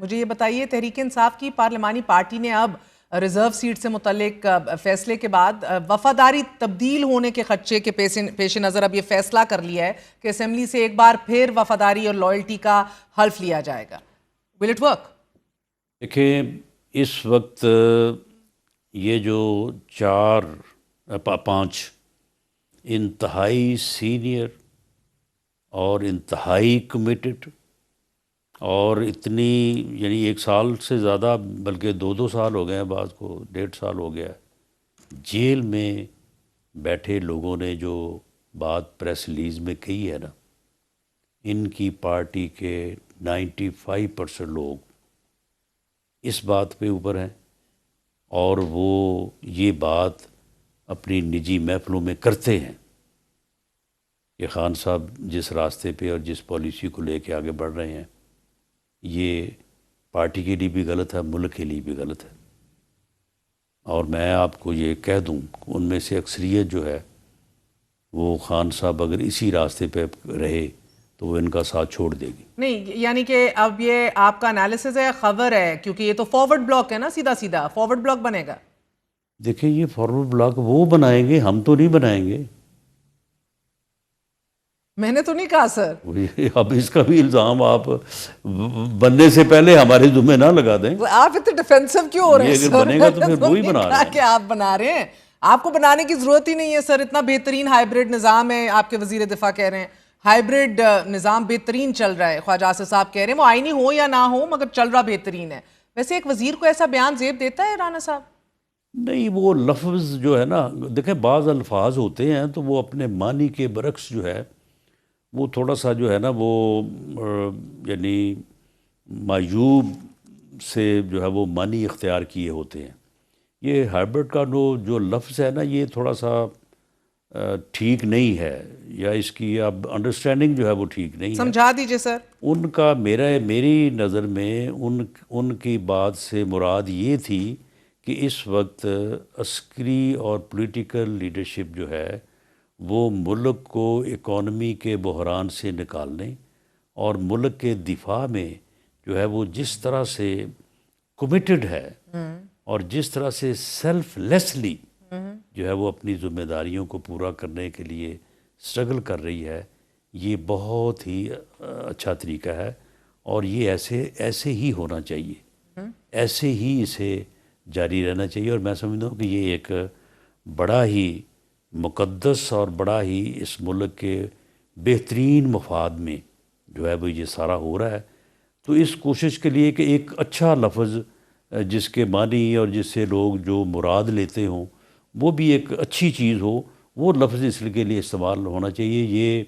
مجھے یہ بتائیے تحریک انصاف کی پارلیمانی پارٹی نے اب ریزرو سیٹ سے متعلق فیصلے کے بعد وفاداری تبدیل ہونے کے خدشے کے پیش نظر اب یہ فیصلہ کر لیا ہے کہ اسمبلی سے ایک بار پھر وفاداری اور لائلٹی کا حلف لیا جائے گا. Will it work? دیکھیں اس وقت یہ جو 5 انتہائی سینئر اور انتہائی کمیٹڈ اور اتنی یعنی 1 سال سے زیادہ بلکہ 2 سال ہو گئے ہیں، بعض کو 1.5 سال ہو گیا ہے، جیل میں بیٹھے لوگوں نے جو بات پریس ریلیز میں کہی ہے نا، ان کی پارٹی کے 95% لوگ اس بات پہ اوپر ہیں اور وہ یہ بات اپنی نجی محفلوں میں کرتے ہیں کہ خان صاحب جس راستے پہ اور جس پالیسی کو لے کے آگے بڑھ رہے ہیں یہ پارٹی کے لیے بھی غلط ہے، ملک کے لیے بھی غلط ہے. اور میں آپ کو یہ کہہ دوں ان میں سے اکثریت جو ہے وہ خان صاحب اگر اسی راستے پہ رہے تو وہ ان کا ساتھ چھوڑ دے گی. نہیں یعنی کہ اب یہ آپ کا انالیسز ہے، خبر ہے، کیونکہ یہ تو فارورڈ بلاک ہے نا، سیدھا سیدھا فارورڈ بلاک بنے گا. دیکھیں یہ فارورڈ بلاک وہ بنائیں گے، ہم تو نہیں بنائیں گے. میں نے تو نہیں کہا سر. اب اس کا بھی الزام آپ بننے سے پہلے ہمارے ذمہ نہ لگا دیں. آپ اتنے ڈیفینسو کیوں ہو رہے ہیں یہ اگر سر؟ بنے گا تو پھر وہی بنا رہے ہیں کہ آپ بنا رہے ہیں، آپ کو بنانے کی ضرورت ہی نہیں ہے سر. اتنا بہترین ہائیبریڈ نظام ہے، آپ کے وزیر دفاع کہہ رہے ہیں ہائیبریڈ نظام بہترین چل رہا ہے. خواجہ آصف صاحب کہہ رہے ہیں وہ آئینی ہو یا نہ ہو مگر چل رہا بہترین ہے. ویسے ایک وزیر کو ایسا بیان زیب دیتا ہے رانا صاحب؟ نہیں، وہ لفظ جو ہے نا، دیکھیں بعض الفاظ ہوتے ہیں تو وہ اپنے معنی کے برعکس جو ہے وہ تھوڑا سا جو ہے نا وہ یعنی معیوب سے جو ہے وہ معنی اختیار کیے ہوتے ہیں. یہ ہائبرڈ کا جو لفظ ہے نا یہ تھوڑا سا ٹھیک نہیں ہے، یا اس کی اب انڈرسٹینڈنگ جو ہے وہ ٹھیک نہیں ہے. سمجھا دیجئے سر. ان کا میری نظر میں ان کی بات سے مراد یہ تھی کہ اس وقت عسکری اور پولیٹیکل لیڈرشپ جو ہے وہ ملک کو اکانومی کے بحران سے نکالنے اور ملک کے دفاع میں جو ہے وہ جس طرح سے کمیٹڈ ہے اور جس طرح سے سیلف لیسلی جو ہے وہ اپنی ذمہ داریوں کو پورا کرنے کے لیے سٹرگل کر رہی ہے، یہ بہت ہی اچھا طریقہ ہے اور یہ ایسے ہی ہونا چاہیے، ایسے ہی اسے جاری رہنا چاہیے. اور میں سمجھتا ہوں کہ یہ ایک بڑا ہی مقدس اور بڑا ہی اس ملک کے بہترین مفاد میں جو ہے وہ یہ سارا ہو رہا ہے. تو اس کوشش کے لیے کہ ایک اچھا لفظ جس کے معنی اور جس سے لوگ جو مراد لیتے ہوں وہ بھی ایک اچھی چیز ہو، وہ لفظ اس کے لیے استعمال ہونا چاہیے. یہ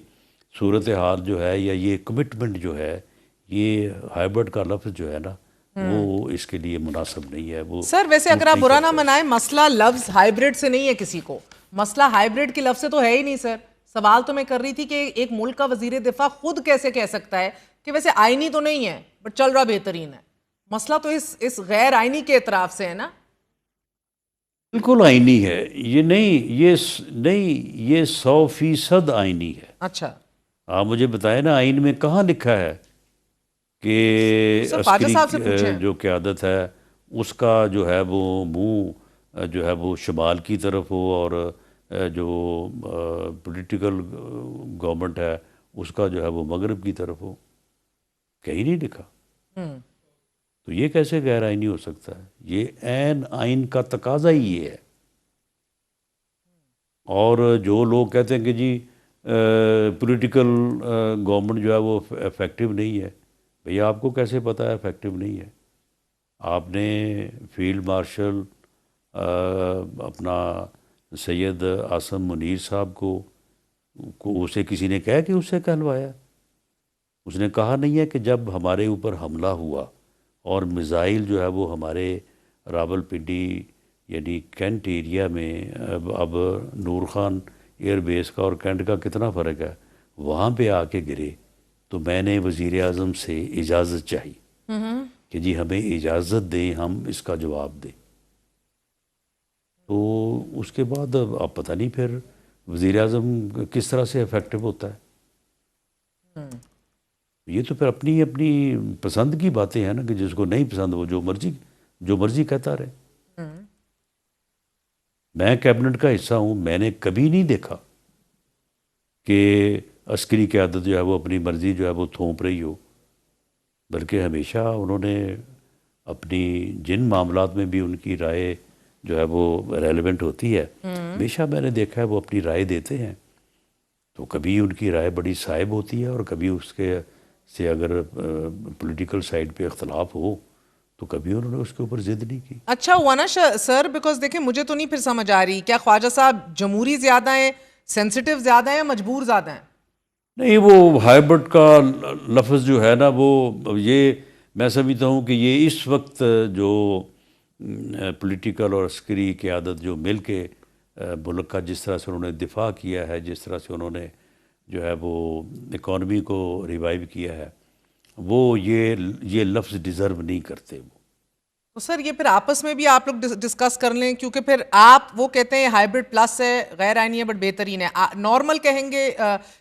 صورتحال جو ہے یا یہ کمٹمنٹ جو ہے، یہ ہائبرڈ کا لفظ جو ہے نا وہ اس کے لیے مناسب نہیں ہے. وہ سر ویسے اگر آپ برا نہ منائیں، مسئلہ لفظ ہائبرڈ سے نہیں ہے کسی کو، مسئلہ ہائبرڈ کے لفظ سے تو ہے ہی نہیں سر. سوال تو میں کر رہی تھی کہ ایک ملک کا وزیر دفاع خود کیسے کہہ سکتا ہے کہ ویسے آئینی تو نہیں ہے بٹ چل رہا بہترین ہے. مسئلہ تو اس غیر آئینی کے اعتراف سے ہے نا. بالکل آئینی ہے یہ، نہیں یہ 100% آئینی ہے. اچھا آپ مجھے بتائیں نا آئین میں کہاں لکھا ہے کہ عسکری جو قیادت ہے اس کا جو ہے وہ منہ جو ہے وہ شمال کی طرف ہو اور جو پولیٹیکل گورنمنٹ ہے اس کا جو ہے وہ مغرب کی طرف ہو؟ کہیں نہیں لکھا. تو یہ کیسے غیر آئینی ہو سکتا ہے؟ یہ عین آئین کا تقاضا ہی یہ ہے. اور جو لوگ کہتے ہیں کہ جی پولیٹیکل گورنمنٹ جو ہے وہ افیکٹو نہیں ہے، بھیا آپ کو کیسے پتہ ہے افیکٹو نہیں ہے؟ آپ نے فیلڈ مارشل اپنا سید عاصم منیر صاحب کو اسے کسی نے کہا کہ اس سے کہلوایا؟ اس نے کہا نہیں ہے کہ جب ہمارے اوپر حملہ ہوا اور میزائل جو ہے وہ ہمارے راول پنڈی یعنی کینٹ ایریا میں، اب نور خان ایئر بیس کا اور کینٹ کا کتنا فرق ہے، وہاں پہ آ کے گرے تو میں نے وزیر اعظم سے اجازت چاہی کہ جی ہمیں اجازت دیں ہم اس کا جواب دیں. تو اس کے بعد اب پتہ نہیں پھر وزیر اعظم کس طرح سے افیکٹو ہوتا ہے. یہ تو پھر اپنی اپنی پسند کی باتیں ہیں نا، کہ جس کو نہیں پسند وہ جو مرضی کہتا رہے. میں کیبنٹ کا حصہ ہوں، میں نے کبھی نہیں دیکھا کہ عسکری قیادت جو ہے وہ اپنی مرضی جو ہے وہ تھوپ رہی ہو، بلکہ ہمیشہ انہوں نے اپنی جن معاملات میں بھی ان کی رائے جو ہے وہ ریلیونٹ ہوتی ہے، ہمیشہ میں نے دیکھا ہے وہ اپنی رائے دیتے ہیں. تو کبھی ان کی رائے بڑی صائب ہوتی ہے، اور کبھی اس کے سے اگر پولیٹیکل سائڈ پہ اختلاف ہو تو کبھی انہوں نے اس کے اوپر ضد نہیں کی. اچھا ہوا نا سر، بیکاز دیکھیں مجھے تو نہیں پھر سمجھ آ رہی، کیا خواجہ صاحب جمہوری زیادہ ہیں، سینسٹیو زیادہ ہیں، یا مجبور زیادہ ہیں؟ نہیں، وہ ہائبرڈ کا لفظ جو ہے نا، وہ یہ میں سمجھتا ہوں کہ یہ اس وقت جو پولیٹیکل اور عسکری قیادت جو مل کے ملک کا جس طرح سے انہوں نے دفاع کیا ہے، جس طرح سے انہوں نے جو ہے وہ اکانومی کو ریوائیو کیا ہے، وہ یہ لفظ ڈیزرو نہیں کرتے. وہ تو سر یہ پھر آپس میں بھی آپ لوگ ڈسکس کر لیں، کیونکہ پھر آپ وہ کہتے ہیں ہائبرڈ پلس ہے، غیر آئینی ہے بٹ بہترین ہے، نارمل کہیں گے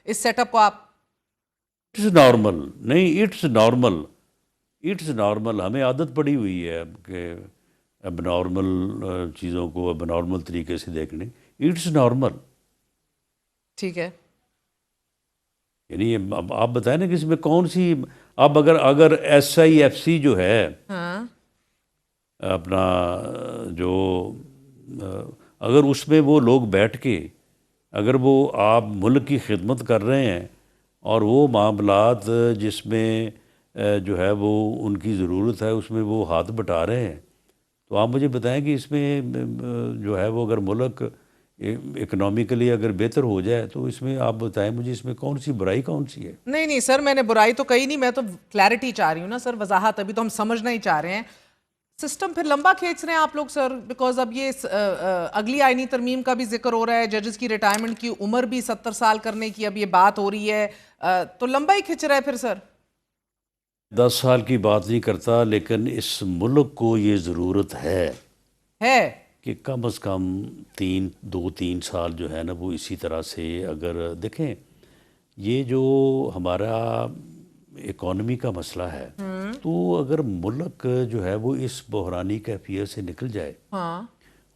اس سیٹ اپ کو آپ؟ اٹس نارمل نہیں، اٹس نارمل. ہمیں عادت پڑی ہوئی ہے کہ اب نارمل چیزوں کو اب نارمل طریقے سے دیکھنے. It's normal. ٹھیک ہے. یعنی اب آپ بتائیں نا کہ اس میں کون سی، اب اگر ایس آئی ایف سی جو ہے ہاں اپنا جو اگر اس میں وہ لوگ بیٹھ کے اگر وہ آپ ملک کی خدمت کر رہے ہیں، اور وہ معاملات جس میں جو ہے وہ ان کی ضرورت ہے اس میں وہ ہاتھ بٹا رہے ہیں، تو آپ مجھے بتائیں کہ اس میں جو ہے وہ اگر ملک اکنامیکلی اگر بہتر ہو جائے تو اس میں آپ بتائیں مجھے اس میں کون سی برائی کون سی ہے؟ نہیں سر، میں نے برائی تو کہی نہیں، میں تو کلیئرٹی چاہ رہی ہوں نا سر، وضاحت. ابھی تو ہم سمجھنا ہی چاہ رہے ہیں. سسٹم پھر لمبا کھینچ رہے ہیں آپ لوگ سر، بیکاز اب یہ اگلی آئینی ترمیم کا بھی ذکر ہو رہا ہے، ججز کی ریٹائرمنٹ کی عمر بھی 70 سال کرنے کی اب یہ بات ہو رہی ہے، تو لمبا ہی کھنچ رہا ہے پھر سر. 10 سال کی بات نہیں کرتا، لیکن اس ملک کو یہ ضرورت ہے کہ کم از کم 2-3 سال جو ہے نا وہ اسی طرح سے. اگر دیکھیں یہ جو ہمارا اکانومی کا مسئلہ ہے، تو اگر ملک جو ہے وہ اس بحرانی کیفیت سے نکل جائے ہاں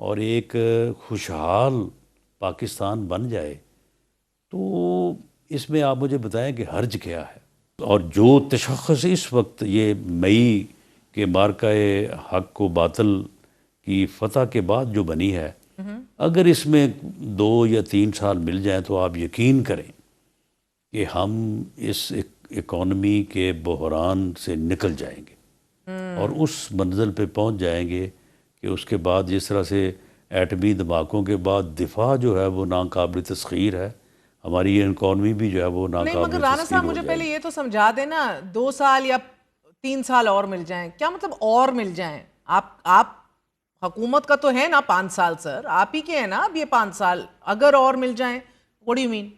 اور ایک خوشحال پاکستان بن جائے، تو اس میں آپ مجھے بتائیں کہ حرج کیا ہے؟ اور جو تشخص اس وقت یہ مئی کے مارکہ حق و باطل کی فتح کے بعد جو بنی ہے، اگر اس میں 2 یا 3 سال مل جائیں تو آپ یقین کریں کہ ہم اس اکانومی کے بحران سے نکل جائیں گے، اور اس منزل پہ پہنچ جائیں گے کہ اس کے بعد جس طرح سے ایٹمی دھماکوں کے بعد دفاع جو ہے وہ ناقابل تسخیر ہے، ہماری یہ اکانومی بھی جو ہے وہ نہیں، مگر ناقابل رانا تسخیر صاحب ہو مجھے جائے پہلے گی. یہ تو سمجھا دینا، 2 سال یا 3 سال اور مل جائیں، کیا مطلب اور مل جائیں؟ آپ حکومت کا تو ہے نا 5 سال سر، آپ ہی کے ہیں نا اب یہ 5 سال، اگر اور مل جائیں what do you mean؟